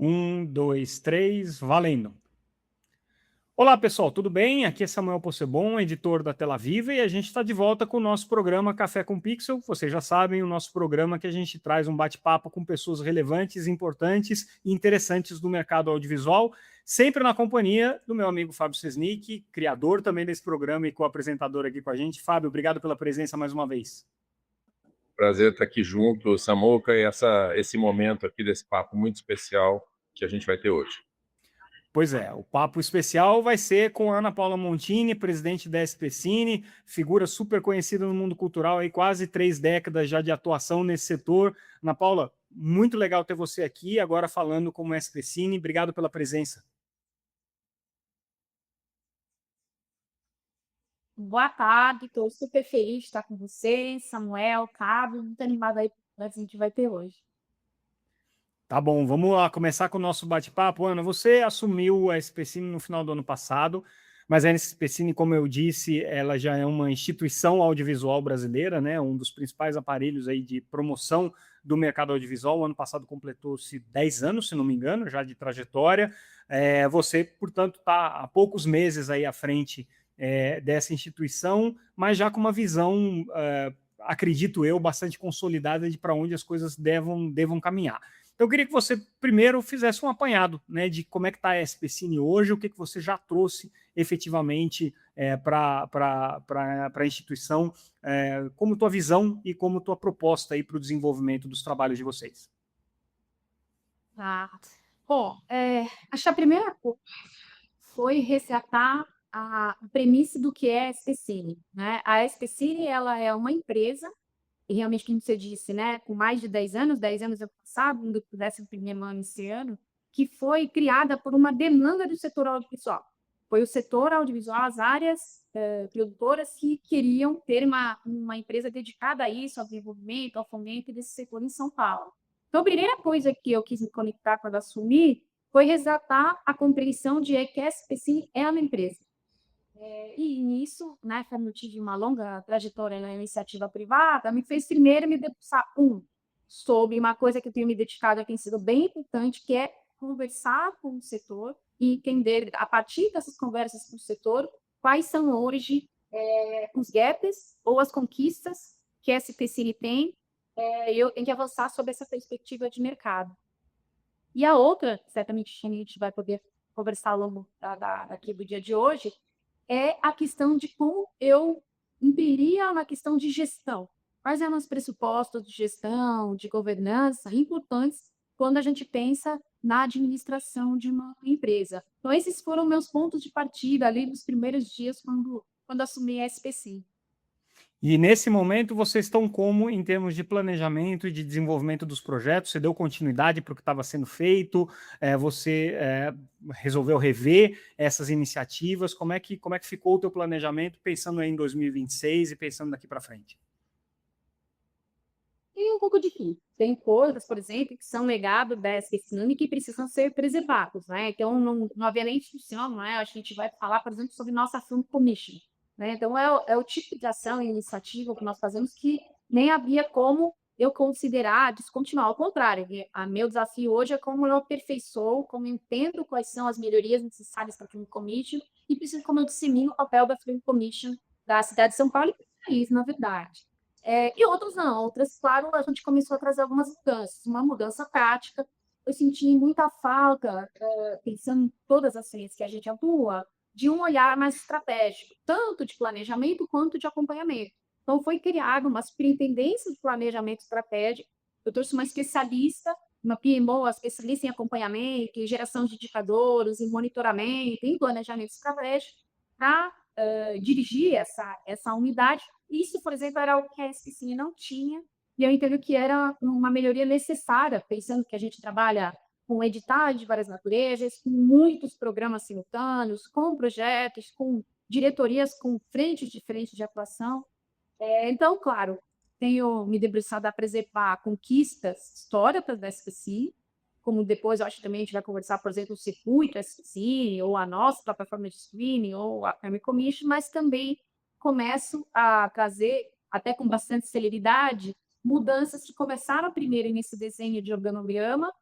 Um, dois, três, valendo. Olá, pessoal, tudo bem? Aqui é Samuel Possebon, editor da Tela Viva, e a gente está de volta com o nosso programa Café com Pixel. Vocês já sabem, o nosso programa que a gente traz um bate-papo com pessoas relevantes, importantes e interessantes do mercado audiovisual, sempre na companhia do meu amigo Fábio Sesnick, criador também desse programa e co-apresentador aqui com a gente. Fábio, obrigado pela presença mais uma vez. Prazer estar aqui junto, Samuca, e esse momento aqui desse papo muito especial que a gente vai ter hoje. Pois é, o papo especial vai ser com a Ana Paula Montini, presidente da SPCine, figura super conhecida no mundo cultural, aí quase 3 décadas já de atuação nesse setor. Ana Paula, muito legal ter você aqui, agora falando como SPCine. Obrigado pela presença. Boa tarde, estou super feliz de estar com você, Samuel, Cabo, muito animada aí para a gente vai ter hoje. Tá bom, vamos lá começar com o nosso bate-papo. Ana, você assumiu a SPCine no final do ano passado, mas a SPCine, como eu disse, ela já é uma instituição audiovisual brasileira, né? Um dos principais aparelhos aí de promoção do mercado audiovisual. O ano passado completou-se 10 anos, se não me engano, já de trajetória. Você, portanto, está há poucos meses aí à frente dessa instituição, mas já com uma visão, acredito eu, bastante consolidada de para onde as coisas devam caminhar. Então, eu queria que você primeiro fizesse um apanhado, né, de como é que está a SPCine hoje, o que você já trouxe efetivamente para a instituição, como tua visão e como tua proposta para o desenvolvimento dos trabalhos de vocês. Tá. Bom, acho que a primeira coisa foi resgatar a premissa do que é a SPCine, né? A SPCine, ela é uma empresa, e realmente, como você disse, né, com mais de 10 anos ano passado, no 11º ano esse ano, que foi criada por uma demanda do setor audiovisual. Foi o setor audiovisual, as áreas produtoras que queriam ter uma empresa dedicada a isso, ao desenvolvimento, ao fomento desse setor em São Paulo. Então, a primeira coisa que eu quis me conectar quando assumi foi resgatar a compreensão de que a SPCine é uma empresa. E nisso, né, como eu tive uma longa trajetória na iniciativa privada, me fez primeiro me debruçar, sobre uma coisa que eu tenho me dedicado, que tem sido bem importante, que é conversar com o setor e entender, a partir dessas conversas com o setor, quais são hoje os gaps ou as conquistas que a SPCine tem, e eu tenho que avançar sobre essa perspectiva de mercado. E a outra, certamente a gente vai poder conversar ao longo daqui do dia de hoje, é a questão de como eu imperia uma questão de gestão. Quais eram os pressupostos de gestão, de governança importantes quando a gente pensa na administração de uma empresa. Então, esses foram meus pontos de partida ali nos primeiros dias quando assumi a SPC. E nesse momento vocês estão como em termos de planejamento e de desenvolvimento dos projetos? Você deu continuidade para o que estava sendo feito? Você resolveu rever essas iniciativas? Como é que ficou o teu planejamento pensando em 2026 e pensando daqui para frente? Tem um pouco de tudo. Tem coisas, por exemplo, que são legado da SPCine que precisam ser preservados, né? Então, não havia nem discussão, né? A gente vai falar, por exemplo, sobre nossa Film Commission, né? Então, é o tipo de ação e iniciativa que nós fazemos que nem havia como eu considerar descontinuar. Ao contrário, a meu desafio hoje é como eu aperfeiçoo, como eu entendo quais são as melhorias necessárias para a Film Commission e preciso como eu dissemino o papel da Film Commission da cidade de São Paulo e do país, na verdade. E outros não, outras, claro, a gente começou a trazer algumas mudanças, uma mudança prática. Eu senti muita falta, pensando em todas as frentes que a gente atua, de um olhar mais estratégico, tanto de planejamento quanto de acompanhamento. Então, foi criada uma superintendência de planejamento estratégico. Eu trouxe uma especialista, uma PMO, especialista em acompanhamento, em geração de indicadores, em monitoramento, em planejamento estratégico, para dirigir essa unidade. Isso, por exemplo, era algo que a SPCine não tinha, e eu entendo que era uma melhoria necessária, pensando que a gente trabalha com editais de várias naturezas, com muitos programas simultâneos, com projetos, com diretorias com frentes diferentes de atuação. Então, claro, tenho me debruçado a preservar conquistas históricas da SPCine, como depois eu acho que também a gente vai conversar, por exemplo, o circuito SPCine, ou a nossa plataforma de streaming, ou a Film Commission, mas também começo a trazer, até com bastante celeridade, mudanças que começaram primeiro nesse desenho de organograma,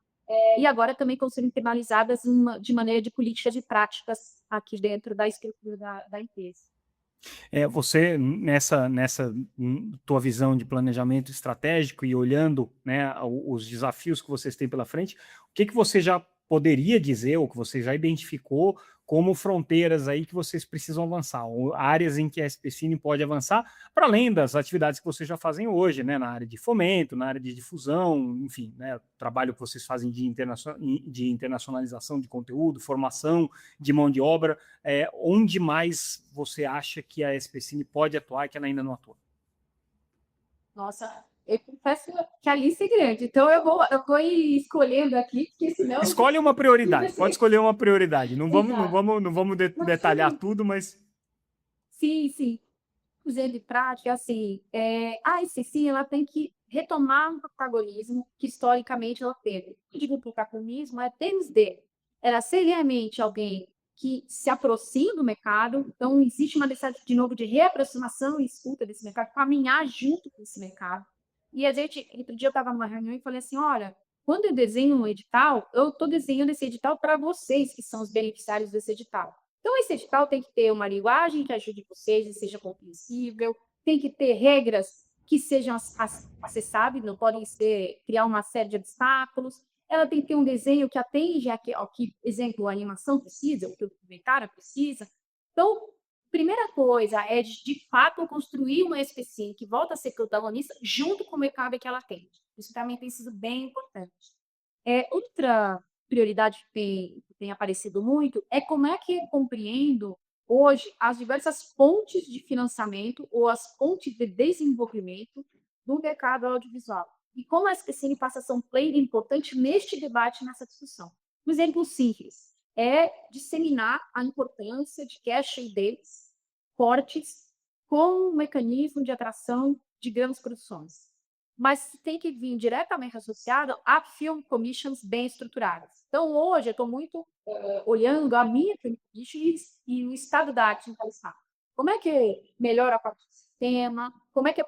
e agora também estão sendo internalizadas de maneira de políticas e práticas aqui dentro da estrutura da empresa. Você, nessa tua visão de planejamento estratégico e olhando, né, os desafios que vocês têm pela frente, o que você já poderia dizer, ou que você já identificou como fronteiras aí que vocês precisam avançar, ou áreas em que a SPCine pode avançar, para além das atividades que vocês já fazem hoje, né, na área de fomento, na área de difusão, enfim, né, o trabalho que vocês fazem de internacionalização de conteúdo, formação de mão de obra, onde mais você acha que a SPCine pode atuar e que ela ainda não atua? Nossa, eu confesso que a lista é grande, então eu vou ir escolhendo aqui, porque senão... Escolhe uma prioridade, pode escolher uma prioridade. Não vamos detalhar sim. tudo, mas... Sim. Exemplo de prática, assim, a SPCine, ela tem que retomar um protagonismo que historicamente ela teve. Eu digo protagonismo é desde ela ser realmente alguém que se aproxima do mercado, então existe uma necessidade de novo de reaproximação e escuta desse mercado, caminhar junto com esse mercado. E a gente, outro dia eu estava numa reunião e falei assim, olha, quando eu desenho um edital, eu estou desenhando esse edital para vocês que são os beneficiários desse edital. Então, esse edital tem que ter uma linguagem que ajude vocês e seja compreensível, tem que ter regras que sejam acessíveis, não podem criar uma série de obstáculos. Ela tem que ter um desenho que atende ao que, exemplo, a animação precisa, o que o documentário precisa. Então, primeira coisa é, de fato, construir uma SPCine que volta a ser protagonista junto com o mercado que ela atende. Isso também tem sido bem importante. Outra prioridade que tem aparecido muito é como é que eu compreendo hoje as diversas pontes de financiamento ou as pontes de desenvolvimento do mercado audiovisual. E como a SPCine passa a ser um player importante neste debate, nessa discussão. Um exemplo simples é disseminar a importância de cash deles fortes com um mecanismo de atração de grandes produções. Mas tem que vir diretamente associado a film commissions bem estruturadas. Então, hoje, eu estou muito olhando a minha film commission e o estado da arte em que ela está. Como é que melhora a parte do sistema? Como é que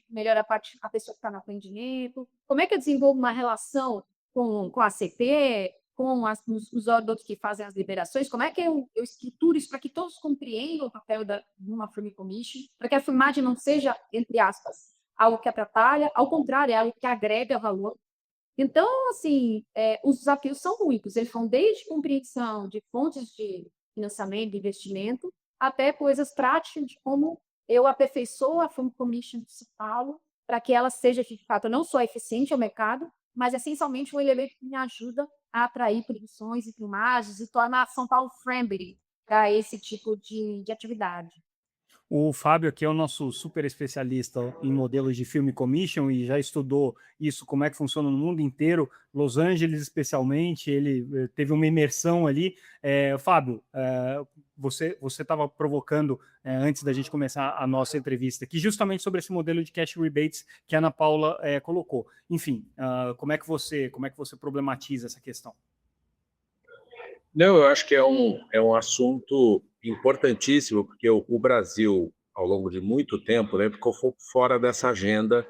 melhora a pessoa que está no atendimento? Como é que eu desenvolvo uma relação com a CP, com os órgãos que fazem as liberações? Como é que eu estruturo isso para que todos compreendam o papel de uma film commission, para que a filmagem não seja, entre aspas, algo que atrapalha, ao contrário, é algo que agrega valor. Então, assim, os desafios são muitos, eles vão desde compreensão de fontes de financiamento, de investimento, até coisas práticas de como eu aperfeiçoo a Film Commission de São Paulo para que ela seja, de fato, não só eficiente ao mercado, mas essencialmente um elemento que me ajuda a atrair produções e filmagens e torna a São Paulo friendly para esse tipo de atividade. O Fábio aqui é o nosso super especialista em modelos de filme commission e já estudou isso, como é que funciona no mundo inteiro, Los Angeles especialmente, ele teve uma imersão ali. Fábio, você estava provocando, antes da gente começar a nossa entrevista aqui, justamente sobre esse modelo de cash rebates que a Ana Paula colocou. Enfim, como é que você problematiza essa questão? Não, eu acho que é um assunto importantíssimo, porque o Brasil, ao longo de muito tempo, né, ficou fora dessa agenda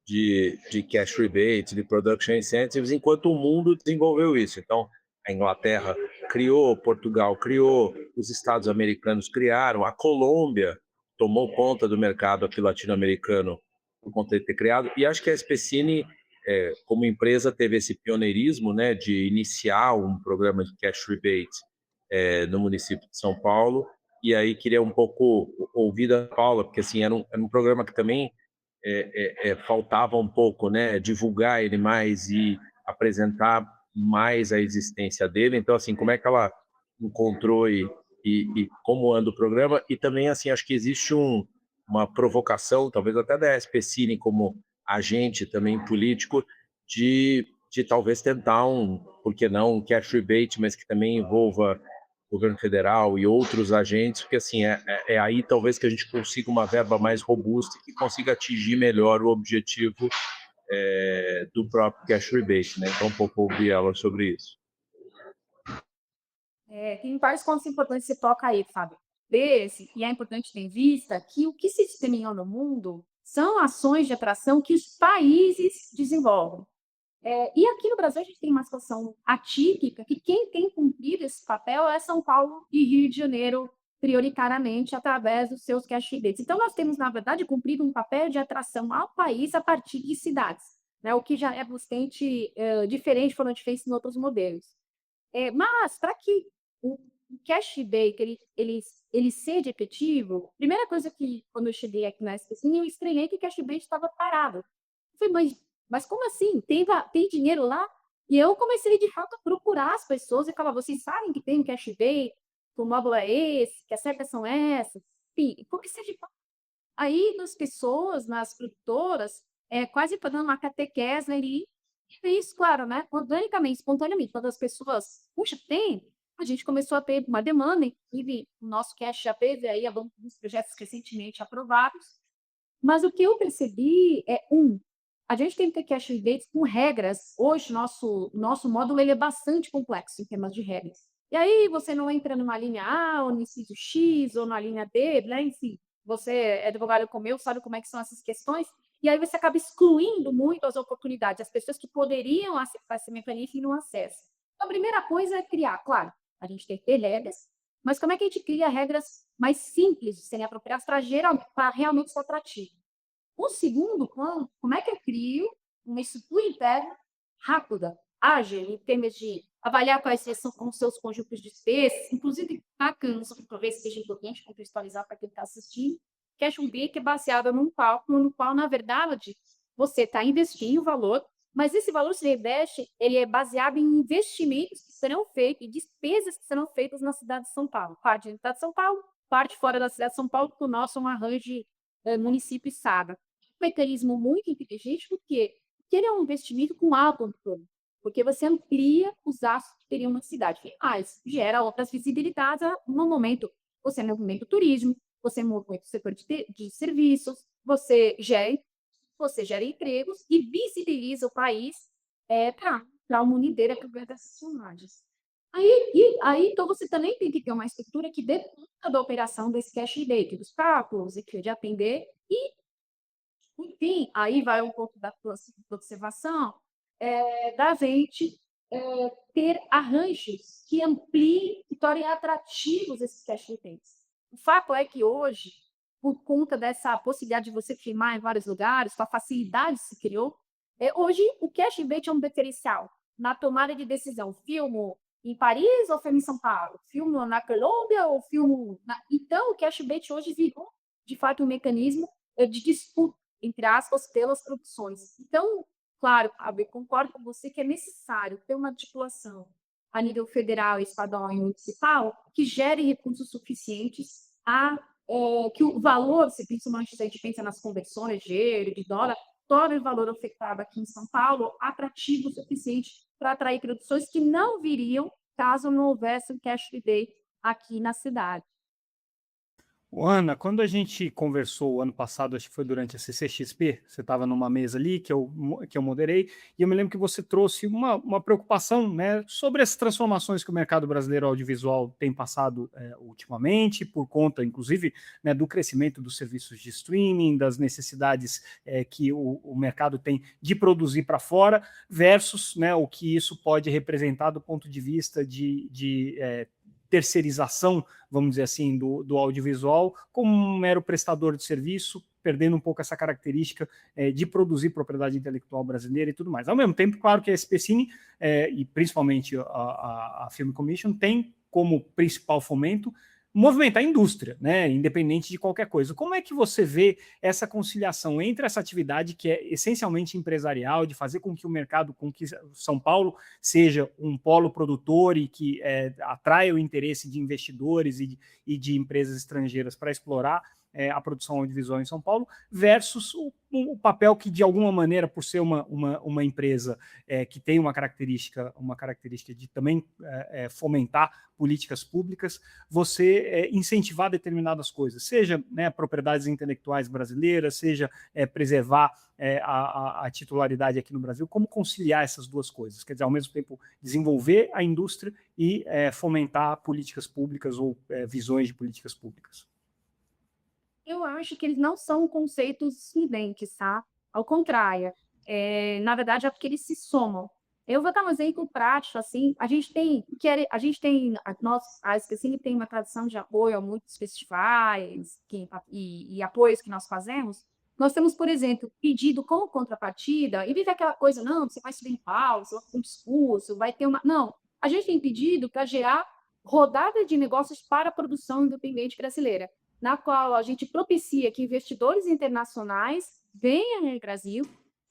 de cash rebate, de production incentives, enquanto o mundo desenvolveu isso. Então, a Inglaterra criou, Portugal criou, os Estados americanos criaram, a Colômbia tomou conta do mercado aqui latino-americano por conta de ter criado, e acho que a SPCine, como empresa, teve esse pioneirismo, né, de iniciar um programa de cash rebate no município de São Paulo, e aí queria um pouco ouvir da Paula, porque assim, era um programa que também faltava um pouco, né, divulgar ele mais e apresentar mais a existência dele. Então, assim, como é que ela encontrou e como anda o programa? E também, assim, acho que existe uma provocação, talvez até da SPCine como agente também político, de talvez tentar por que não, um cash rebate, mas que também envolva o governo federal e outros agentes, porque assim, aí talvez que a gente consiga uma verba mais robusta e consiga atingir melhor o objetivo do próprio cash rebate, né? Então, um pouco ouvir ela sobre isso. Tem vários pontos importantes que você toca aí, Fábio. E é importante ter em vista que o que se dissemina no mundo são ações de atração que os países desenvolvem. E aqui no Brasil a gente tem uma situação atípica que quem tem cumprido esse papel é São Paulo e Rio de Janeiro, prioritariamente através dos seus cash rebates. Então nós temos, na verdade, cumprido um papel de atração ao país a partir de cidades, né, o que já é bastante diferente quando a gente fez em outros modelos. Mas para que o cash rebate ele seja efetivo, primeira coisa que quando eu cheguei aqui na SPCine, eu estranhei que o cash rebate estava parado. Eu falei: "Mas como assim? Tem dinheiro lá?" E eu comecei, de fato, a procurar as pessoas e falar: "Vocês sabem que tem um cash rebate? Que o módulo é esse? Que as regras são essas?" Enfim, porque se de fato aí nas pessoas, nas produtoras, quase para dando uma catequese ali, e é isso, claro, né, organicamente, espontaneamente, quando as pessoas: "Puxa, tem?", a gente começou a ter uma demanda, inclusive o nosso cash já teve aí alguns projetos recentemente aprovados, mas o que eu percebi é, a gente tem que ter cash rebates com regras. Hoje, nosso módulo ele é bastante complexo em termos de regras. E aí você não entra numa linha A, ou no inciso X, ou na linha D, né? Enfim, você é advogado como eu, sabe como é que são essas questões, e aí você acaba excluindo muito as oportunidades, as pessoas que poderiam acessar esse mecanismo e não acessam. Então, a primeira coisa é criar, claro, a gente tem que ter regras, mas como é que a gente cria regras mais simples de serem apropriadas para realmente ser atrativo? O segundo ponto, como é que eu crio uma estrutura interna rápida, ágil, em termos de avaliar quais são os seus conjuntos de despesas, inclusive bacanas, talvez seja importante contextualizar para quem está assistindo, que é um BIC baseado num cálculo no qual, na verdade, você está investindo o valor, mas esse valor que você investe, ele é baseado em investimentos que serão feitos e despesas que serão feitas na cidade de São Paulo. Parte da cidade de São Paulo, parte fora da cidade de São Paulo, que o nosso é um arranjo município e SADA. Um mecanismo muito inteligente, porque ele é um investimento com alto retorno, porque você amplia os gastos que teriam na cidade, mas gera outras visibilidades no momento. Você movimenta o turismo, você movimenta o setor de serviços, você gera empregos e visibiliza o país para a humanidade através dessas filmagens. Aí, então, você também tem que ter uma estrutura que dê conta da operação desse cash rebate, dos cálculos, e de atender. E, enfim, aí vai um pouco da tua observação, da gente ter arranjos que ampliem e tornem atrativos esses cash rebates. O fato é que hoje, por conta dessa possibilidade de você filmar em vários lugares, com a facilidade que se criou, hoje o cash rebate é um diferencial na tomada de decisão. Filmo em Paris ou filmo em São Paulo? Filmo na Colômbia ou filmo na... Então, o cash rebate hoje virou, de fato, um mecanismo de disputa, entre aspas, pelas produções. Então, claro, Fábio, concordo com você que é necessário ter uma articulação a nível federal, estadual e municipal que gere recursos suficientes que o valor, se principalmente se a gente pensa nas conversões de euro, de dólar, torne o valor ofertado aqui em São Paulo atrativo o suficiente para atrair produções que não viriam caso não houvesse um cash rebate aqui na cidade. Ana, quando a gente conversou ano passado, acho que foi durante a CCXP, você estava numa mesa ali que eu moderei, e eu me lembro que você trouxe uma preocupação, né, sobre as transformações que o mercado brasileiro audiovisual tem passado ultimamente, por conta, inclusive, né, do crescimento dos serviços de streaming, das necessidades que o mercado tem de produzir para fora, versus, né, o que isso pode representar do ponto de vista de terceirização, vamos dizer assim, do audiovisual como um mero prestador de serviço, perdendo um pouco essa característica de produzir propriedade intelectual brasileira e tudo mais. Ao mesmo tempo, claro que a SPCine, e principalmente a Film Commission, tem como principal fomento movimentar a indústria, né, independente de qualquer coisa. Como é que você vê essa conciliação entre essa atividade que é essencialmente empresarial, de fazer com que o mercado, com que São Paulo seja um polo produtor e que atraia o interesse de investidores e de empresas estrangeiras para explorar a produção audiovisual em São Paulo, versus o papel que, de alguma maneira, por ser uma empresa que tem uma característica de também fomentar políticas públicas, você incentivar determinadas coisas, seja, né, propriedades intelectuais brasileiras, seja preservar a titularidade aqui no Brasil, como conciliar essas duas coisas? Quer dizer, ao mesmo tempo, desenvolver a indústria e fomentar políticas públicas ou visões de políticas públicas. Eu acho que eles não são conceitos excludentes, tá? Ao contrário, na verdade, é porque eles se somam. Eu vou dar um exemplo prático, assim, a Esquecine tem uma tradição de apoio a muitos festivais e apoios que nós fazemos. Nós temos, por exemplo, pedido como contrapartida, e vive aquela coisa, não, você vai subir em palco, você vai fazer um discurso, vai ter uma... Não, a gente tem pedido para gerar rodada de negócios para a produção independente brasileira, na qual a gente propicia que investidores internacionais venham ao Brasil,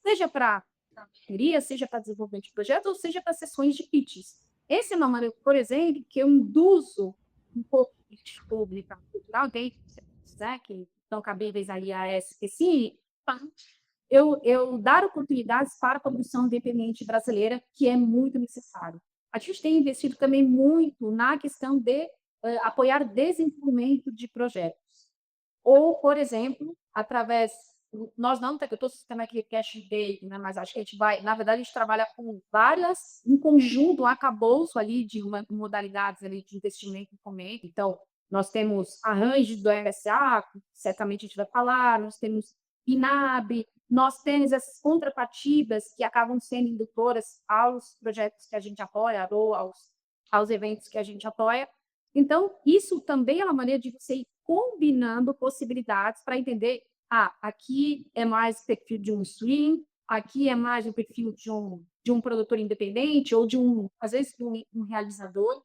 seja para parceria, seja para desenvolvimento de projetos, ou seja para sessões de pitches. Esse é uma maneira, por exemplo, que eu induzo um pouco de pitch pública cultural, né, que estão cabíveis ali a SPC, eu dar oportunidades para a produção independente brasileira, que é muito necessário. A gente tem investido também muito na questão de apoiar desenvolvimento de projetos. Ou, por exemplo, através... Nós não, eu estou sistema aqui Cash Day, né, mas acho que a gente vai... Na verdade, a gente trabalha com várias, um conjunto, um arcabouço ali de modalidades ali de investimento e fomento. Então, nós temos arranjo do RSA, certamente a gente vai falar, nós temos PNAB, nós temos essas contrapartidas que acabam sendo indutoras aos projetos que a gente apoia ou aos eventos que a gente apoia. Então, isso também é uma maneira de você ir combinando possibilidades para entender, aqui é mais o perfil de um stream, aqui é mais o perfil de um produtor independente ou às vezes, de um realizador.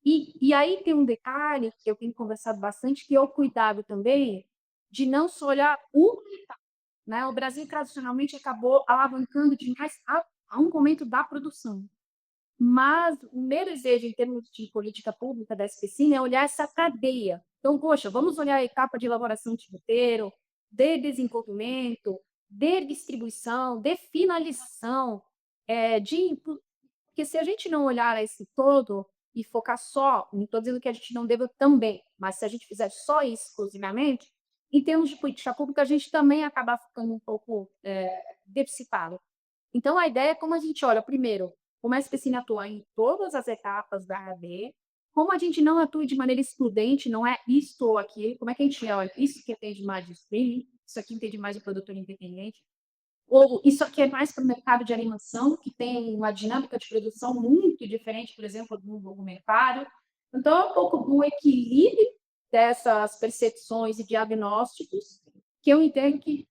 E aí tem um detalhe que eu tenho conversado bastante, que é o cuidado também de não só olhar o mercado, né? O Brasil, tradicionalmente, acabou alavancando demais a um momento da produção. Mas o meu desejo, em termos de política pública da SPCine, é olhar essa cadeia. Então, poxa, vamos olhar a etapa de elaboração de roteiro, de desenvolvimento, de distribuição, de finalização, porque se a gente não olhar esse todo e focar só, não estou dizendo que a gente não deva também, mas se a gente fizer só isso exclusivamente, em termos de política pública, a gente também acaba ficando um pouco deficitado. Então, a ideia é como a gente olha, primeiro, como a SPCine atua em todas as etapas da AD, como a gente não atua de maneira excludente, não é isto ou aquilo, como é que a gente olha, isso que entende mais de streaming, isso aqui entende mais de produtor independente, ou isso aqui é mais para o mercado de animação, que tem uma dinâmica de produção muito diferente, por exemplo, do mercado. Então, é um pouco do equilíbrio dessas percepções e diagnósticos que eu entendo que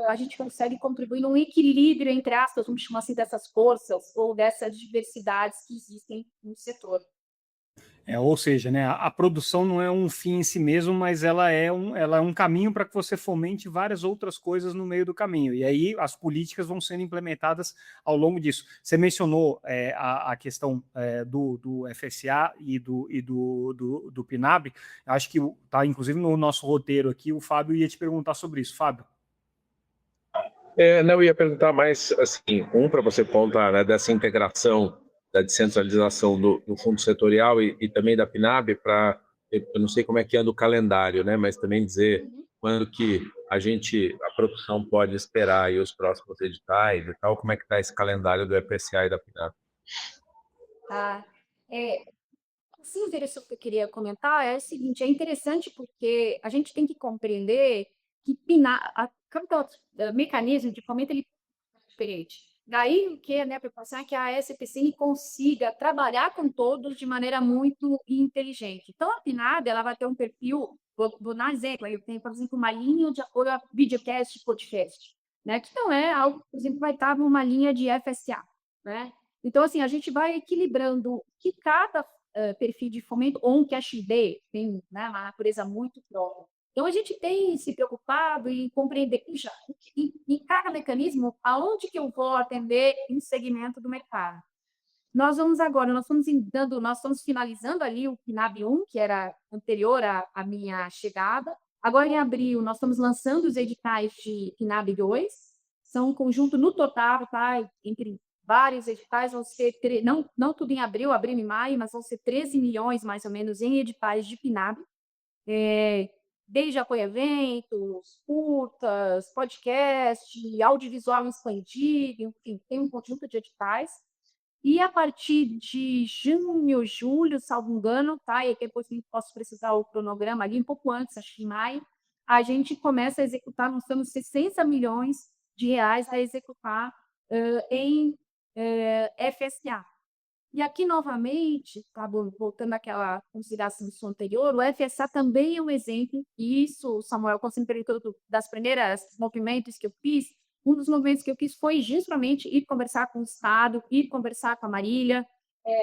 a gente consegue contribuir num equilíbrio, entre aspas, vamos chamar assim, dessas forças ou dessas diversidades que existem no setor. Ou seja, né, a produção não é um fim em si mesmo, mas ela é um caminho para que você fomente várias outras coisas no meio do caminho. E aí as políticas vão sendo implementadas ao longo disso. Você mencionou a questão do FSA e do PNAB. Acho que está, inclusive, no nosso roteiro aqui, o Fábio ia te perguntar sobre isso. Fábio. Não, eu ia perguntar mais, assim, para você contar, né, dessa integração da descentralização do fundo setorial e também da PNAB, eu não sei como é que anda o calendário, né, mas também dizer quando que a produção pode esperar aí os próximos editais e tal, como é que está esse calendário do EPSA e da PNAB? Sim, interessante que eu queria comentar é o seguinte, é interessante porque a gente tem que compreender que cada mecanismo de fomento ele é diferente. Daí o que, né, a preocupação é que a SPCine consiga trabalhar com todos de maneira muito inteligente. Então, a PNAB ela vai ter um perfil, vou dar um exemplo, eu tenho, por exemplo, uma linha de apoio a videocast e podcast, né, que não é algo, por exemplo, vai estar numa linha de FSA, né? Então, assim, a gente vai equilibrando que cada perfil de fomento ou um cash day tem, né, uma natureza muito própria. Então, a gente tem se preocupado em compreender em cada mecanismo aonde que eu vou atender em segmento do mercado. Nós estamos finalizando ali o PNAB 1, que era anterior à minha chegada. Agora, em abril, nós estamos lançando os editais de PNAB 2. São um conjunto no total, tá? Entre vários editais, vão ser, não tudo em abril e maio, mas vão ser 13 milhões, mais ou menos, em editais de PNAB. Desde apoio a eventos, curtas, podcast, audiovisual expandido, enfim, tem um conjunto de editais. E a partir de junho, julho, salvo engano, tá? E depois eu posso precisar o cronograma ali, um pouco antes, acho que em maio, a gente começa a executar, nós temos 60 milhões de reais a executar em FSA. E aqui, novamente, voltando àquela consideração sua anterior, o FSA também é um exemplo, e isso, Samuel, quando você me perguntou das primeiras movimentos que eu fiz, um dos movimentos que eu fiz foi justamente ir conversar com o Estado, ir conversar com a Marília,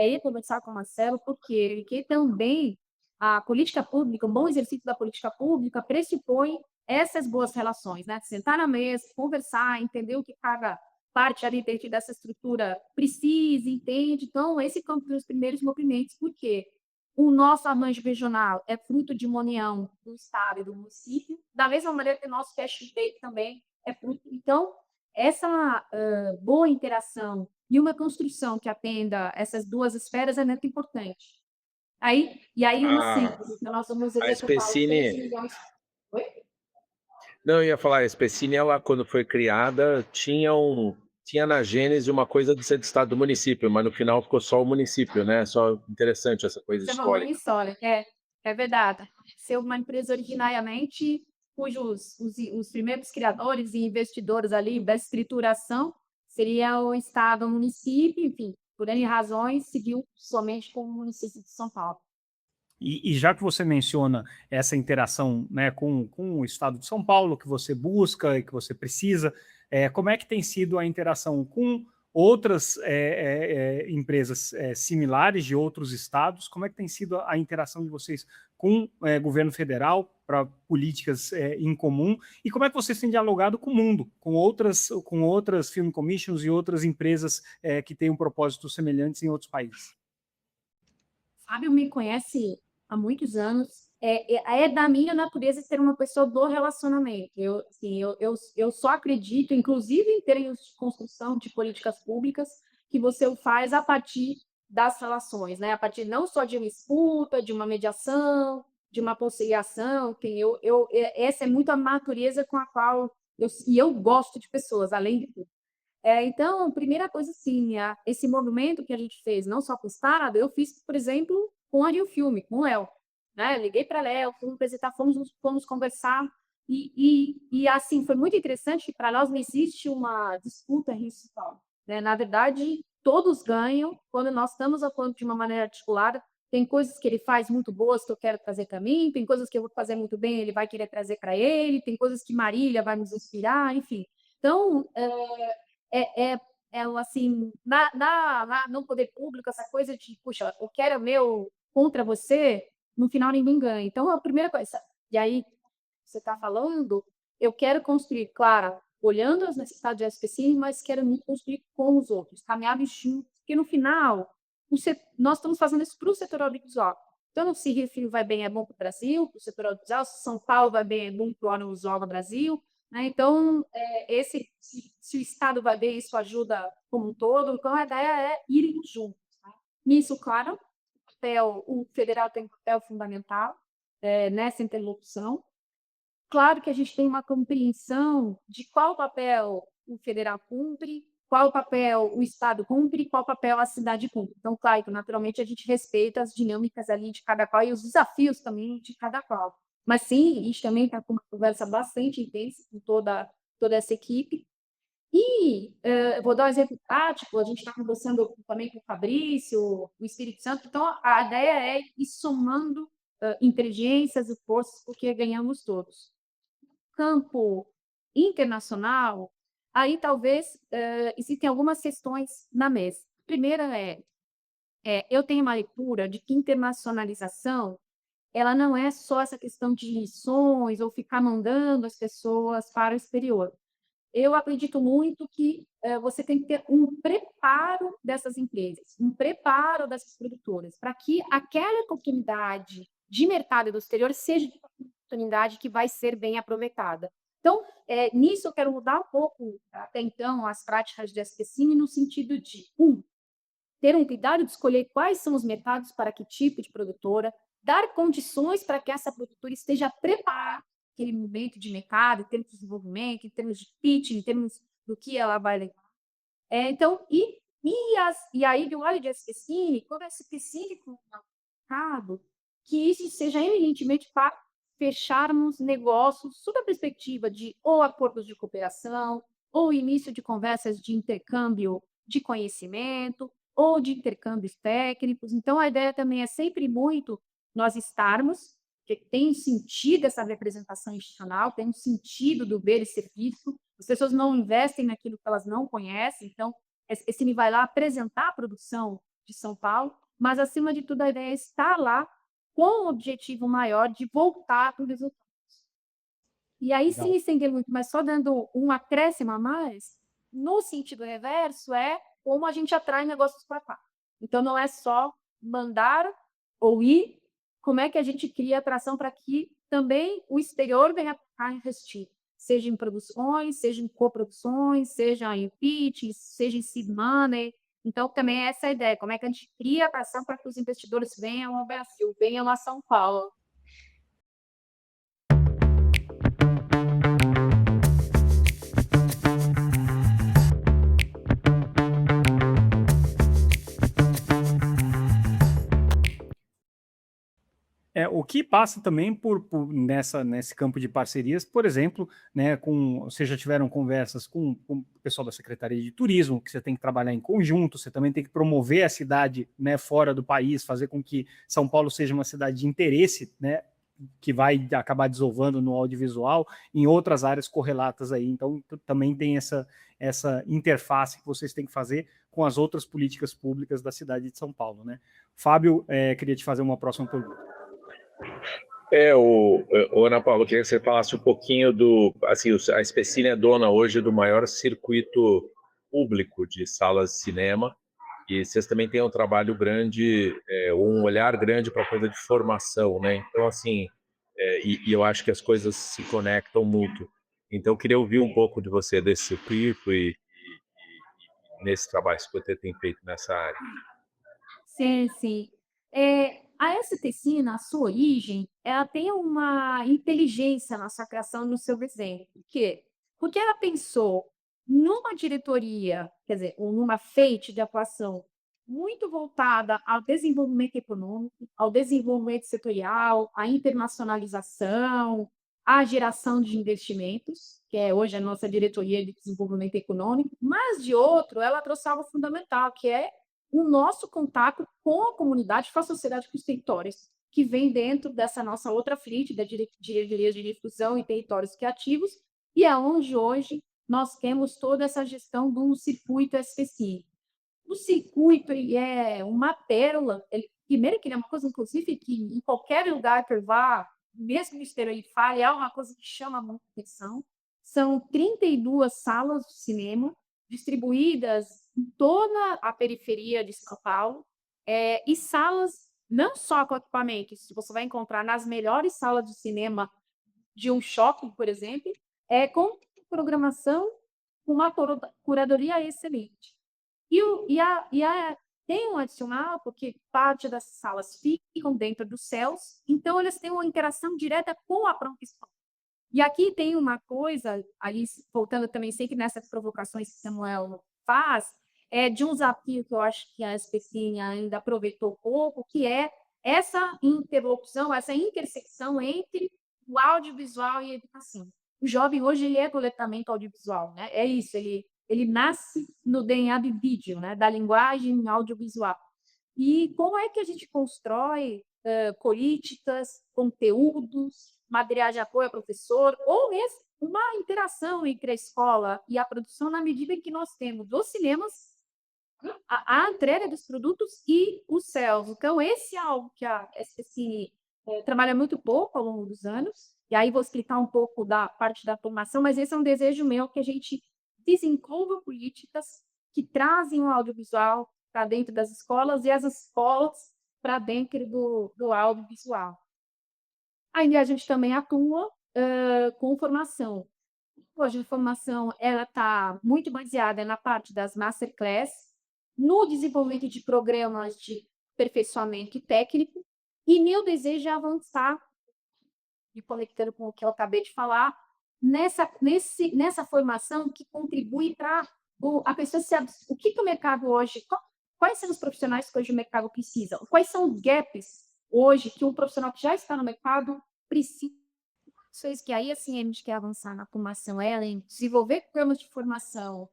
ir conversar com o Marcelo, porque também a política pública, o bom exercício da política pública pressupõe essas boas relações, né? Sentar na mesa, conversar, entender o que cada parte ali dentro dessa estrutura precisa, entende. Então, esse campo dos primeiros movimentos, porque o nosso arranjo regional é fruto de uma união do Estado e do município, da mesma maneira que o nosso cash date também é fruto. Então, essa boa interação e uma construção que atenda essas duas esferas é muito importante. E aí, uma A, síntese, então nós vamos a executar os 3 Specine, milhões. Oi? não, eu ia falar, a Specine, ela, quando foi criada, tinha na gênese uma coisa de ser do estado do município, mas no final ficou só o município, né? Só interessante essa coisa Isso é uma boa histórica. história. É verdade. Ser uma empresa originariamente, cujos os primeiros criadores e investidores ali da escrituração seria o Estado, o município, enfim, por N razões, seguiu somente com o município de São Paulo. E já que você menciona essa interação, né, com o Estado de São Paulo, que você busca e que você precisa, como é que tem sido a interação com outras empresas similares de outros estados? Como é que tem sido a interação de vocês com o governo federal para políticas em comum? E como é que vocês têm dialogado com o mundo, com outras film commissions e outras empresas que têm um propósito semelhantes em outros países? Fábio me conhece há muitos anos. É da minha natureza ser uma pessoa do relacionamento. Eu só acredito, inclusive em termos de construção de políticas públicas, que você o faz a partir das relações, né? A partir não só de uma escuta, de uma mediação, de uma conciliação. Essa é muito a natureza com a qual eu gosto de pessoas, além de tudo. Então, primeira coisa, assim, esse movimento que a gente fez, não só com o Estado, eu fiz, por exemplo, com a Rio Filme, com o Léo. Né? Eu liguei para Léo, fomos apresentar, fomos conversar, assim, foi muito interessante que para nós não existe uma disputa reciprocal. Né? Na verdade, todos ganham quando nós estamos atuando de uma maneira articulada. Tem coisas que ele faz muito boas que eu quero trazer para mim, tem coisas que eu vou fazer muito bem, ele vai querer trazer para ele, tem coisas que Marília vai nos inspirar, enfim. Então, é, é, assim, no poder público, essa coisa de, puxa, eu quero meu contra você, no final ninguém ganha. Então, a primeira coisa, e aí você está falando, eu quero construir, claro, olhando as necessidades de SPC, mas quero me construir com os outros, caminhar juntos, porque no final, nós estamos fazendo isso para o setor audiovisual. Então, se Rio Filho vai bem, é bom para o Brasil, para o setor audiovisual, se São Paulo vai bem, é bom para o audiovisual no Brasil, né? Então, se o Estado vai ver, isso ajuda como um todo. Então, a ideia é irem juntos. Tá? Nisso, claro, o federal tem um papel fundamental nessa interlocução. Claro que a gente tem uma compreensão de qual papel o federal cumpre, qual papel o Estado cumpre e qual papel a cidade cumpre. Então, claro que, naturalmente, a gente respeita as dinâmicas ali de cada qual e os desafios também de cada qual. Mas sim, a gente também está com uma conversa bastante intensa com toda essa equipe. E eu vou dar um exemplo prático, a gente está conversando também com o Fabrício, o Espírito Santo, então a ideia é ir somando inteligências e forças, porque ganhamos todos. Campo internacional, aí talvez existem algumas questões na mesa. A primeira eu tenho uma leitura de que internacionalização ela não é só essa questão de missões ou ficar mandando as pessoas para o exterior. Eu acredito muito que você tem que ter um preparo dessas empresas, um preparo dessas produtoras, para que aquela oportunidade de mercado do exterior seja uma oportunidade que vai ser bem aproveitada. Então, nisso eu quero mudar um pouco, até então, as práticas de SPCine no sentido de, ter um cuidado de escolher quais são os mercados para que tipo de produtora, dar condições para que essa produtora esteja preparada aquele momento de mercado, em termos de desenvolvimento, em termos de pitch, em termos do que ela vai levar. Então, e aí, do lado de SPCine, quando é específico no mercado, que isso seja eminentemente para fecharmos negócios sob a perspectiva de ou acordos de cooperação, ou início de conversas de intercâmbio de conhecimento, ou de intercâmbios técnicos. Então, a ideia também é sempre muito nós estarmos, porque tem sentido essa representação institucional, tem um sentido do ver e ser visto. As pessoas não investem naquilo que elas não conhecem, então, esse time vai lá apresentar a produção de São Paulo, mas, acima de tudo, a ideia é estar lá com o objetivo maior de voltar para o resultado. E aí, Legal. sem estender muito, mas só dando um acréscimo a mais, no sentido reverso, é como a gente atrai negócios para cá. Então, não é só mandar ou ir, como é que a gente cria atração para que também o exterior venha para cá investir, seja em produções, seja em coproduções, seja em pitches, seja em seed money. Então, também é essa a ideia, como é que a gente cria atração para que os investidores venham ao Brasil, venham a São Paulo. O que passa também nesse campo de parcerias, por exemplo, né, vocês já tiveram conversas com o pessoal da Secretaria de Turismo, que você tem que trabalhar em conjunto, você também tem que promover a cidade, né, fora do país, fazer com que São Paulo seja uma cidade de interesse, né, que vai acabar desovando no audiovisual, em outras áreas correlatas aí. Então, também tem essa interface que vocês têm que fazer com as outras políticas públicas da cidade de São Paulo, né? Fábio, queria te fazer uma próxima pergunta. Ana Paula, queria que você falasse um pouquinho assim, a Specine é dona hoje do maior circuito público de salas de cinema, e vocês também têm um trabalho grande, um olhar grande para a coisa de formação, né? Então, assim, e eu acho que as coisas se conectam muito. Então, eu queria ouvir um pouco de você desse circuito e nesse trabalho que você tem feito nessa área. Sim, sim. A STC, na sua origem, ela tem uma inteligência na sua criação, no seu desenho. Por quê? Porque ela pensou numa diretoria, quer dizer, ou numa frente de atuação muito voltada ao desenvolvimento econômico, ao desenvolvimento setorial, à internacionalização, à geração de investimentos, que é hoje a nossa diretoria de desenvolvimento econômico, mas de outro, ela trouxe algo fundamental, que é o nosso contato com a comunidade, com a sociedade, com os territórios, que vem dentro dessa nossa outra frente da diretoria de difusão e territórios criativos, e é onde hoje nós temos toda essa gestão do circuito SPCI. O circuito ele é uma pérola, primeiro que ele é uma coisa, inclusive, que em qualquer lugar que eu vá, mesmo no exterior ele fale, é uma coisa que chama muita atenção. São 32 salas de cinema distribuídas em toda a periferia de São Paulo, e salas não só com equipamentos, você vai encontrar nas melhores salas de cinema de um shopping, por exemplo, com programação, com uma curadoria excelente. Tem um adicional, porque parte das salas ficam dentro dos céus, então eles têm uma interação direta com a própria escola. E aqui tem uma coisa, aí voltando também sempre nessas provocações que Samuel faz, de um desafio que eu acho que a SPCine ainda aproveitou pouco, que é essa interlocução, essa intersecção entre o audiovisual e a educação. O jovem hoje ele é completamente audiovisual, né? É isso, ele nasce no DNA do vídeo, né? Da linguagem audiovisual. E como é que a gente constrói políticas, conteúdos, materiais de apoio ao professor, ou mesmo uma interação entre a escola e a produção na medida em que nós temos os cinemas, a entrega dos produtos e os céus. Então, esse é algo que a SPCine trabalha muito pouco ao longo dos anos, e aí vou explicar um pouco da parte da formação, mas esse é um desejo meu, que a gente desenvolva políticas que trazem o audiovisual para dentro das escolas e as escolas para dentro do audiovisual. Aí a gente também atua com formação. Hoje a formação está muito baseada na parte das masterclass, no desenvolvimento de programas de aperfeiçoamento técnico, e meu desejo é avançar, me conectando com o que eu acabei de falar, nessa formação que contribui para a pessoa saber o que o mercado hoje, quais são os profissionais que hoje o mercado precisa, quais são os gaps hoje que um profissional que já está no mercado precisa ações que aí, assim, a gente quer avançar na formação, em desenvolver programas de formação,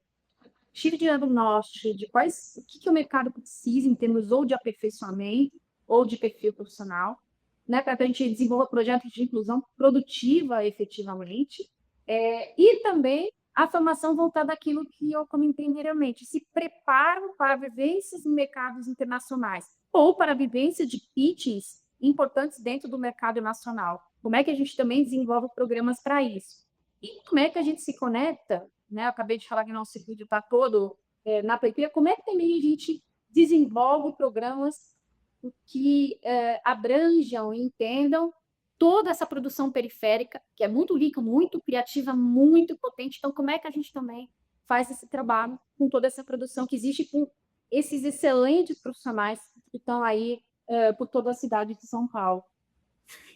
tiro de diagnóstico de o que o mercado precisa em termos ou de aperfeiçoamento ou de perfil profissional, né, para que a gente desenvolva projetos de inclusão produtiva efetivamente, e também a formação voltada àquilo que eu comentei anteriormente, se preparo para vivências em mercados internacionais ou para a vivência de pitches importantes dentro do mercado nacional. Como é que a gente também desenvolve programas para isso? E como é que a gente se conecta, né? Eu acabei de falar que nosso vídeo está todo na periferia, como é que também a gente desenvolve programas que abranjam e entendam toda essa produção periférica, que é muito rica, muito criativa, muito potente. Então, como é que a gente também faz esse trabalho com toda essa produção que existe, com esses excelentes profissionais que estão aí por toda a cidade de São Paulo?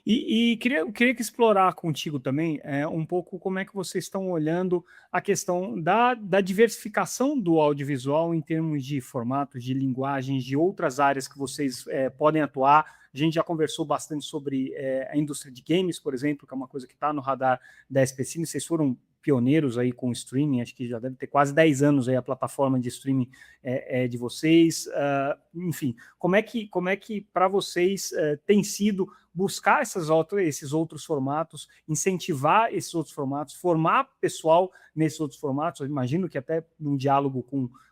E queria que explorar contigo também um pouco como é que vocês estão olhando a questão da diversificação do audiovisual em termos de formatos, de linguagens, de outras áreas que vocês podem atuar. A gente já conversou bastante sobre a indústria de games, por exemplo, que é uma coisa que está no radar da SPCine. Vocês foram pioneiros aí com o streaming, acho que já deve ter quase 10 anos aí a plataforma de streaming de vocês. Enfim, como é que para vocês tem sido buscar esses outros formatos, incentivar esses outros formatos, formar pessoal nesses outros formatos? Eu imagino que até num diálogo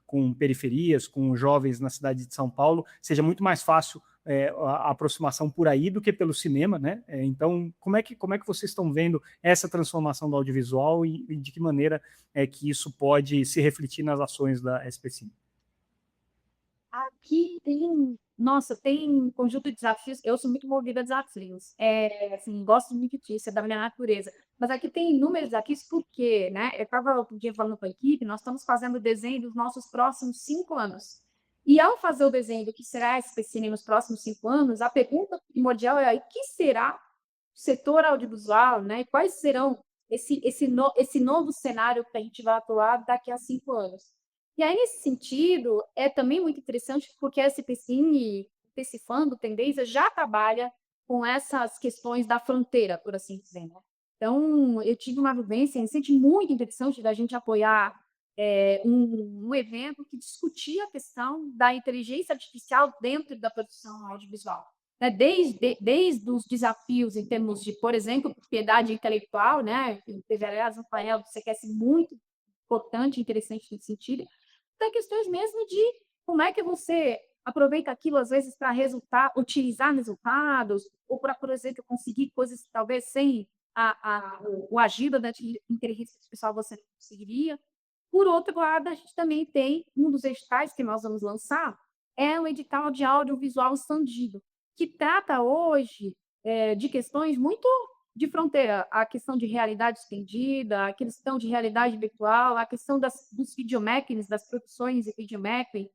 com periferias, com jovens na cidade de São Paulo, seja muito mais fácil a aproximação por aí do que pelo cinema, né? Então, como é que vocês estão vendo essa transformação do audiovisual e de que maneira que isso pode se refletir nas ações da SPCine? Aqui tem um conjunto de desafios. Eu sou muito movida a desafios. Assim, gosto muito disso, é da minha natureza. Mas aqui tem inúmeros desafios, porque, né? Eu estava outro dia falando com a equipe, nós estamos fazendo o desenho dos nossos próximos 5 anos. E ao fazer o desenho do que será a SPCine nos próximos 5 anos, a pergunta primordial é: o que será o setor audiovisual, né? E quais serão esse novo cenário que a gente vai atuar daqui a 5 anos? E aí, nesse sentido, é também muito interessante porque a SPCine, esse Fando Tendência, já trabalha com essas questões da fronteira, por assim dizer, né? Então, eu tive uma vivência recente muito interessante da gente apoiar um evento que discutia a questão da inteligência artificial dentro da produção audiovisual, né? Desde os desafios em termos de, por exemplo, propriedade intelectual, né? Teve, aliás, um painel do CQS muito importante e interessante nesse sentido, até questões mesmo de como é que você aproveita aquilo, às vezes, para utilizar resultados, ou para, por exemplo, conseguir coisas talvez sem o ajuda da inteligência artificial você não conseguiria. Por outro lado, a gente também tem um dos editais que nós vamos lançar, é o edital de audiovisual expandido, que trata hoje de questões muito de fronteira, a questão de realidade estendida, a questão de realidade virtual, a questão dos videomappings, das produções de videomapping,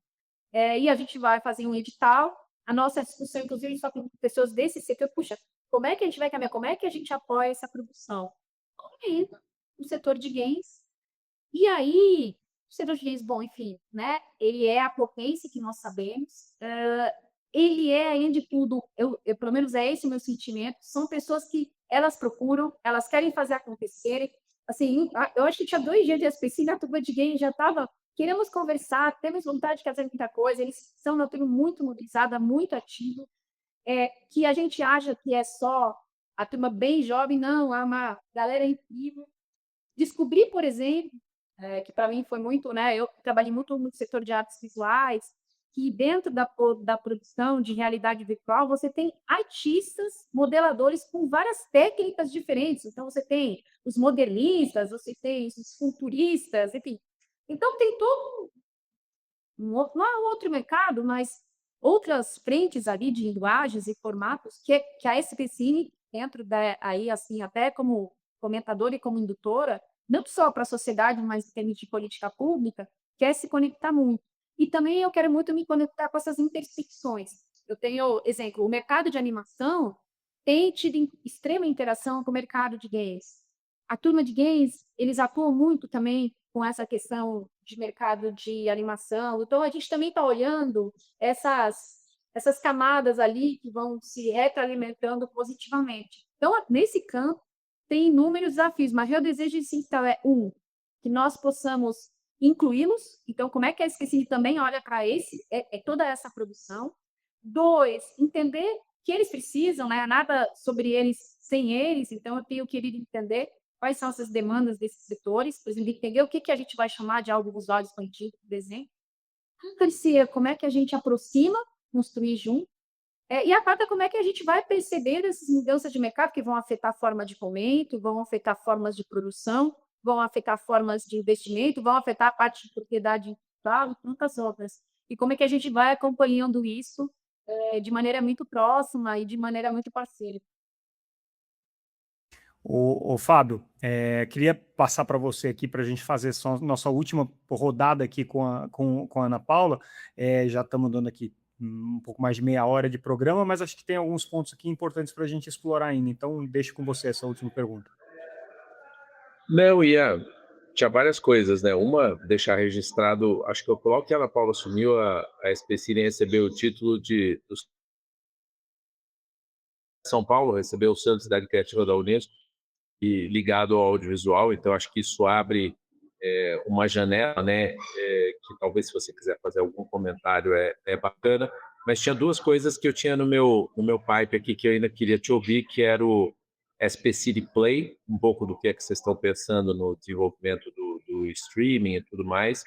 e a gente vai fazer um edital. A nossa discussão, inclusive, só com pessoas desse setor, puxa, como é que a gente vai caminhar, como é que a gente apoia essa produção? E no setor de games. E aí, o setor de games, bom, enfim, né? Ele é a potência que nós sabemos. Ele é, além de tudo, pelo menos é esse o meu sentimento, são pessoas que elas procuram, elas querem fazer acontecer. Assim, eu acho que tinha 2 dias de SPC, a turma de games já estava, queremos conversar, temos vontade de fazer muita coisa, eles são uma turma muito mobilizada, muito ativa, que a gente acha que é só a turma bem jovem, não, é uma galera incrível. Descobri, por exemplo, que para mim foi muito, né? Eu trabalhei muito no setor de artes visuais, que dentro da produção de realidade virtual você tem artistas, modeladores com várias técnicas diferentes. Então, você tem os modelistas, você tem os esculturistas, enfim. Então, tem todo não é um outro mercado, mas outras frentes ali de linguagens e formatos que a SPCine, dentro aí, assim, até como comentadora e como indutora, não só para a sociedade, mas em termos de política pública, quer se conectar muito. E também eu quero muito me conectar com essas intersecções. Eu tenho, exemplo, o mercado de animação tem tido extrema interação com o mercado de games. A turma de games, eles atuam muito também com essa questão de mercado de animação. Então, a gente também está olhando essas camadas ali que vão se retroalimentando positivamente. Então, nesse campo, tem inúmeros desafios, mas meu desejo essencial é, que nós possamos incluí-los. Então, como é que a SPCine também olha para toda essa produção? 2, entender que eles precisam, né? Nada sobre eles sem eles, então eu tenho querido entender quais são essas demandas desses setores, por exemplo, entender o que a gente vai chamar de audiovisual expandido, por exemplo. A terceira, como é que a gente aproxima, construir junto. E a quarta, como é que a gente vai perceber essas mudanças de mercado que vão afetar a forma de fomento, vão afetar formas de produção, vão afetar formas de investimento, vão afetar a parte de propriedade intelectual e tantas outras. E como é que a gente vai acompanhando isso de maneira muito próxima e de maneira muito parceira. O Fábio, queria passar para você aqui para a gente fazer só nossa última rodada aqui com a Ana Paula. Já estamos dando aqui um pouco mais de meia hora de programa, mas acho que tem alguns pontos aqui importantes para a gente explorar ainda. Então, deixo com você essa última pergunta. Não, tinha várias coisas, né? Uma, deixar registrado, acho que eu coloco que a Ana Paula assumiu, a SPCine recebeu o título de São Paulo, recebeu o Selo de Cidade Criativa da Unesco, e ligado ao audiovisual, então acho que isso abre uma janela, né? Que talvez, se você quiser fazer algum comentário, é bacana. Mas tinha duas coisas que eu tinha no meu pipe aqui que eu ainda queria te ouvir, que era o SPCine Play, um pouco do que é que vocês estão pensando no desenvolvimento do streaming e tudo mais,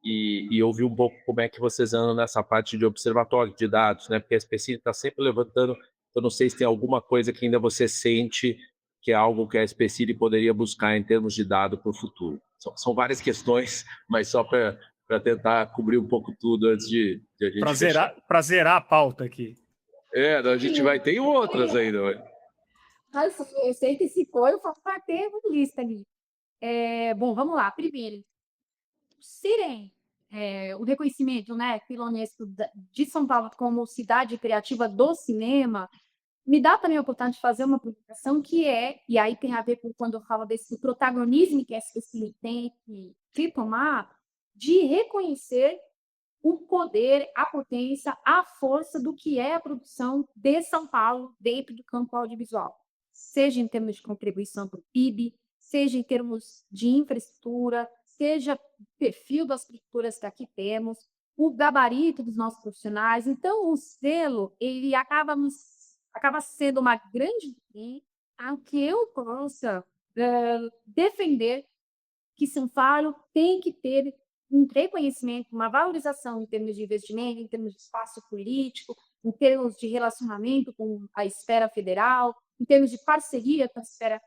e ouvir um pouco como é que vocês andam nessa parte de observatório de dados, né? Porque a SPCine está sempre levantando, eu não sei se tem alguma coisa que ainda você sente que é algo que a SPCine poderia buscar em termos de dado para o futuro. São várias questões, mas só para tentar cobrir um pouco tudo antes de a gente fechar. Para zerar a pauta aqui. A gente vai ter outras ainda. Eu sei que se for, eu faço ter uma lista ali. Bom, vamos lá. Primeiro, serem o reconhecimento, né, pela Unesco de São Paulo como cidade criativa do cinema, me dá também a oportunidade de fazer uma publicação e aí tem a ver com quando eu falo desse protagonismo que a SPCine tem que tomar, de reconhecer o poder, a potência, a força do que é a produção de São Paulo dentro do campo audiovisual, seja em termos de contribuição para o PIB, seja em termos de infraestrutura, seja o perfil das estruturas que aqui temos, o gabarito dos nossos profissionais. Então, o selo, ele acaba sendo uma grande a que eu possa defender que São Paulo tem que ter um reconhecimento, uma valorização em termos de investimento, em termos de espaço político, em termos de relacionamento com a esfera federal, em termos de parceria com a esfera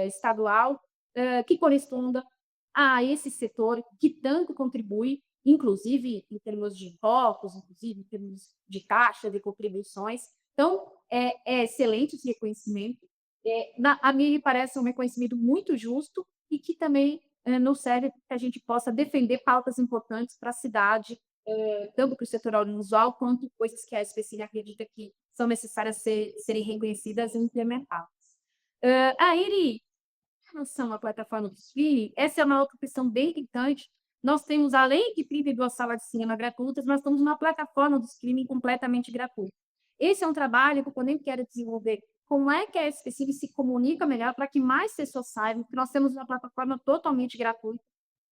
estadual, que corresponda a esse setor que tanto contribui, inclusive em termos de impostos, inclusive em termos de taxa de contribuições. Então, é excelente esse reconhecimento. A mim me parece um reconhecimento muito justo e que também nos serve para que a gente possa defender pautas importantes para a cidade, tanto para o setor audiovisual, quanto coisas que a SPCine acredita que são necessárias serem reconhecidas e implementadas. Iri, em relação à plataforma do streaming, essa é uma outra questão bem importante. Nós temos, além de 32 salas de cinema gratuitas, nós temos uma plataforma do streaming completamente gratuita. Esse é um trabalho que eu também quero desenvolver. Como é que a SPCine se comunica melhor para que mais pessoas saibam que nós temos uma plataforma totalmente gratuita,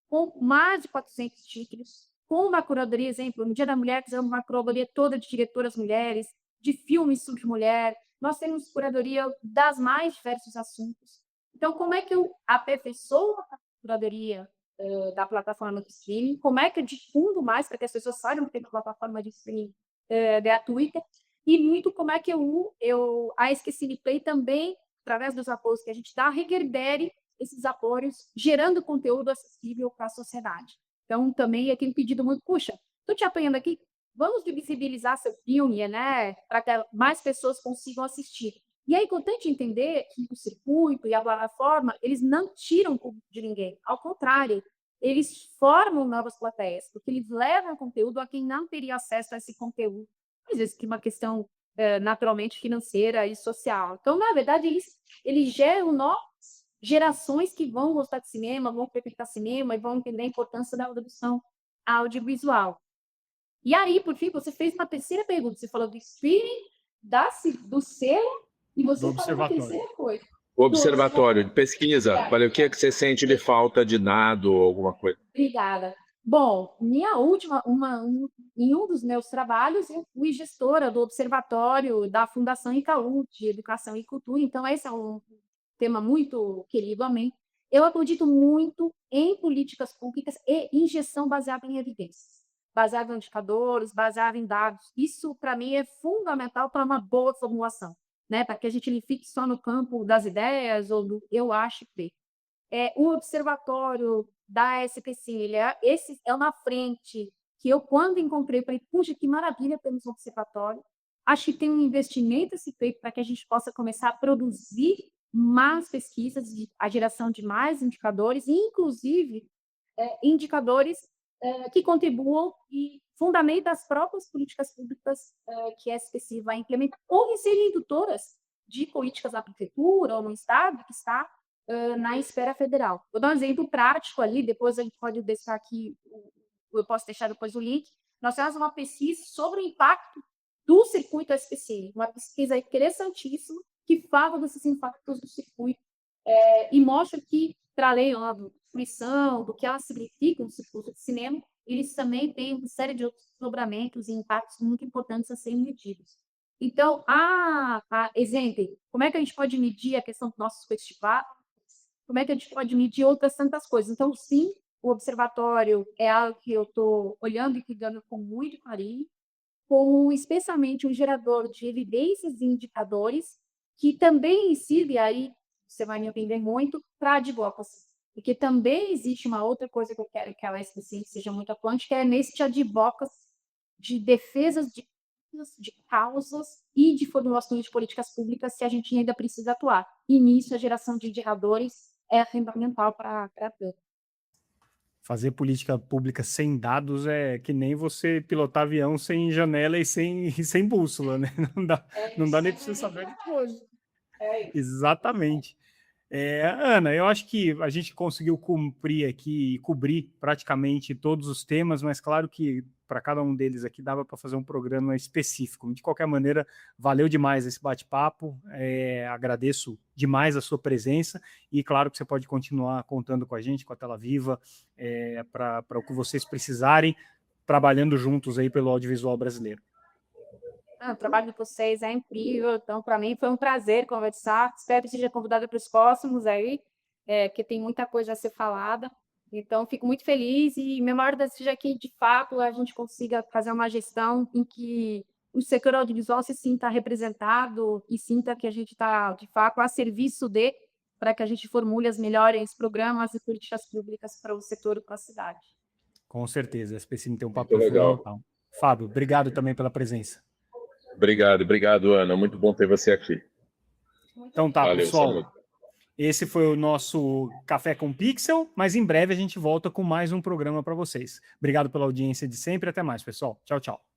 com mais de 400 títulos, com uma curadoria, exemplo, no Dia da Mulher fizemos uma curadoria toda de diretoras mulheres, de filmes sobre mulher, nós temos curadoria das mais diversos assuntos. Então, como é que eu aperfeiçoo a curadoria da plataforma de streaming? Como é que eu difundo mais para que as pessoas saibam que tem uma plataforma de streaming gratuita? E muito como é que a SPCine Play também, através dos apoios que a gente dá, reverbere esses apoios, gerando conteúdo acessível para a sociedade. Então, também eu tenho pedido muito, puxa, estou te apanhando aqui, vamos visibilizar seu filme, né, para que mais pessoas consigam assistir. E é importante entender que o circuito e a plataforma, eles não tiram o público de ninguém. Ao contrário, eles formam novas plateias, porque eles levam conteúdo a quem não teria acesso a esse conteúdo. Às vezes, que é uma questão naturalmente financeira e social. Então, na verdade, eles geram novas gerações que vão gostar de cinema, vão frequentar cinema e vão entender a importância da produção audiovisual. E aí, por fim, você fez uma terceira pergunta. Você falou do streaming, do selo, e você falou uma terceira coisa. O observatório de pesquisa, o que é que você sente de falta de dado ou alguma coisa? Obrigada. Bom, minha última, em um dos meus trabalhos, eu fui gestora do observatório da Fundação Itaú de Educação e Cultura, então esse é um tema muito querido a mim. Eu acredito muito em políticas públicas e em gestão baseada em evidências, baseada em indicadores, baseada em dados. Isso, para mim, é fundamental para uma boa formulação, né? Para que a gente não fique só no campo das ideias ou do eu acho que. O observatório da SPC, esse é na frente, que eu, quando encontrei, falei, puxa, que maravilha temos um observatório. Acho que tem um investimento a ser feito para que a gente possa começar a produzir mais pesquisas, a geração de mais indicadores, inclusive indicadores que contribuam e fundamentem as próprias políticas públicas que a SPC vai implementar, ou que sejam indutoras de políticas na prefeitura ou no estado que está na esfera federal. Vou dar um exemplo prático ali, depois a gente pode deixar aqui, eu posso deixar depois o link. Nós fizemos uma pesquisa sobre o impacto do circuito SPC, uma pesquisa interessantíssima que fala desses impactos do circuito e mostra que, para além da fruição, do que elas significam no circuito de cinema, eles também têm uma série de outros desdobramentos e impactos muito importantes a serem medidos. Então, exemplo, como é que a gente pode medir a questão dos nossos festivais? Como é que a gente pode medir outras tantas coisas? Então, sim, o observatório é algo que eu estou olhando e cuidando com muito carinho, como especialmente um gerador de evidências e indicadores que também incide, aí você vai me entender muito, para a advocacy. Porque também existe uma outra coisa que eu quero que a SPC seja muito atuante, que é nesse advocacy de defesas de causas e de formulações de políticas públicas que a gente ainda precisa atuar. E nisso, a geração de indicadores é fundamental para tanto. Fazer política pública sem dados é que nem você pilotar avião sem janela e sem bússola, né? Não dá nem para você saber de coisa. Exatamente. Ana, eu acho que a gente conseguiu cumprir aqui e cobrir praticamente todos os temas, mas claro que para cada um deles aqui dava para fazer um programa específico. De qualquer maneira, valeu demais esse bate-papo, agradeço demais a sua presença e claro que você pode continuar contando com a gente, com a Tela Viva, para o que vocês precisarem, trabalhando juntos aí pelo audiovisual brasileiro. O trabalho de vocês é incrível, então para mim foi um prazer conversar, espero que seja convidada para os próximos aí, que tem muita coisa a ser falada, então fico muito feliz e minha maior desejo é que de fato a gente consiga fazer uma gestão em que o setor audiovisual se sinta representado e sinta que a gente está de fato a serviço para que a gente formule as melhores programas e políticas públicas para o setor e para a cidade. Com certeza, a SPC tem um papel fundamental. Fábio, obrigado também pela presença. Obrigado, Ana. Muito bom ter você aqui. Então tá, valeu, pessoal. Saúde. Esse foi o nosso Café com Pixel, mas em breve a gente volta com mais um programa para vocês. Obrigado pela audiência de sempre. Até mais, pessoal. Tchau, tchau.